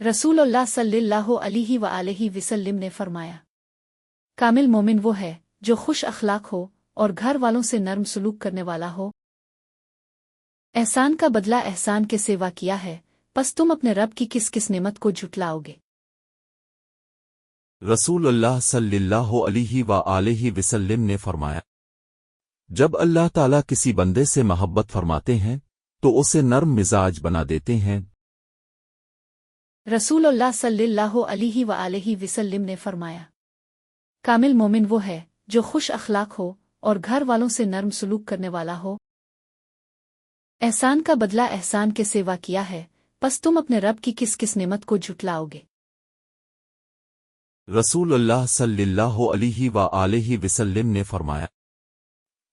रसूलुल्लाह सल्लल्लाहु अलैहि वआलैहि वसल्लम ने फरमाया, कामिल मोमिन वो है जो खुश अखलाक हो और घर वालों से नर्म सलूक करने वाला हो। एहसान का बदला एहसान के सेवा किया है, बस तुम अपने रब की किस किस नेमत को झुटलाओगे। रसूलुल्लाह सल्लल्लाहु अलैहि वआलैहि वसल्लम ने फरमाया, जब अल्लाह ताला किसी बंदे से मोहब्बत फरमाते हैं तो उसे नर्म मिजाज बना देते हैं। रसूलुल्लाह सल्लल्लाहु अलैहि वआलैहि वसल्लम ने फरमाया, कामिल मोमिन वो है जो खुश अखलाक हो और घर वालों से नर्म सलूक करने वाला हो। एहसान का बदला एहसान के सेवा किया है, बस तुम अपने रब की किस किस नेमत को झुटलाओगे। रसूलुल्लाह सल्लल्लाहु अलैहि वआलैहि वसल्लम ने फरमाया,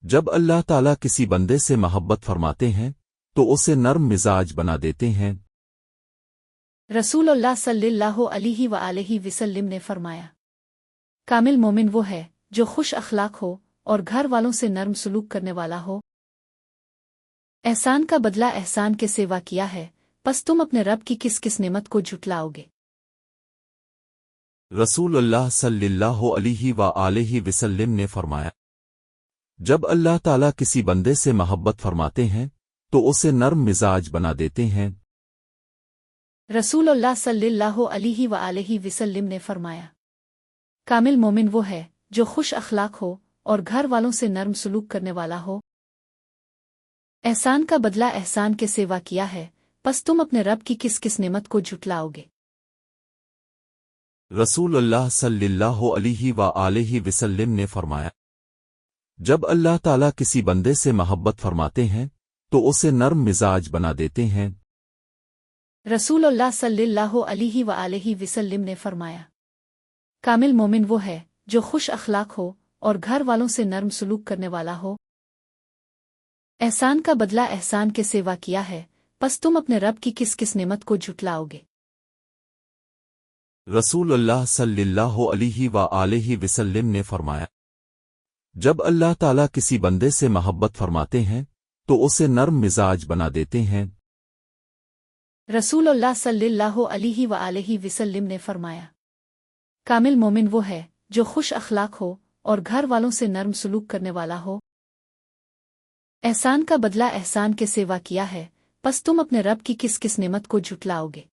जब अल्लाह ताला किसी बंदे से मोहब्बत फरमाते हैं तो उसे नर्म मिजाज बना देते हैं। रसूलुल्लाह सल्लल्लाहु अलैहि वआलैहि वसल्लम ने फरमाया, कामिल मोमिन वो है जो खुश अखलाक हो और घर वालों से नर्म सलूक करने वाला हो। एहसान का बदला एहसान के सेवा किया है, बस तुम अपने रब की किस किस नेमत को झुटलाओगे। रसूलुल्लाह सल्लल्लाहु अलैहि वआलैहि वसल्लम ने फरमाया, जब अल्लाह ताला किसी बंदे से मोहब्बत फरमाते हैं तो उसे नर्म मिजाज बना देते हैं। रसूलुल्लाह सल्लल्लाहु अलैहि वआलैहि वसल्लम ने फरमाया, कामिल मोमिन वो है जो खुश अखलाक हो और घर वालों से नर्म सलूक करने वाला हो। एहसान का बदला एहसान के सेवा किया है, बस तुम अपने रब की किस किस नेमत को झुटलाओगे। रसूलुल्लाह सल्लल्लाहु अलैहि वआलैहि वसल्लम ने फरमाया, जब अल्लाह ताला किसी बंदे से मोहब्बत फरमाते हैं तो उसे नर्म मिजाज बना देते हैं। रसूलुल्लाह सल्लल्लाहु अलैहि वआलैहि वसल्लम ने फरमाया, कामिल मोमिन वो है जो खुश अखलाक हो और घर वालों से नर्म सलूक करने वाला हो। एहसान का बदला एहसान के सेवा किया है, बस तुम अपने रब की किस किस नेमत को झुटलाओगे। रसूलुल्लाह सल्लल्लाहु अलैहि वआलैहि वसल्लम ने फरमाया, जब अल्लाह ताला किसी बंदे से मोहब्बत फरमाते हैं तो उसे नर्म मिजाज बना देते हैं। रसूलुल्लाह सल्लल्लाहु अलैहि वआलैहि वसल्लम ने फरमाया, कामिल मोमिन वो है जो खुश अखलाक हो और घर वालों से नर्म सलूक करने वाला हो। एहसान का बदला एहसान के सेवा किया है, बस तुम अपने रब की किस किस नेमत को झुटलाओगे।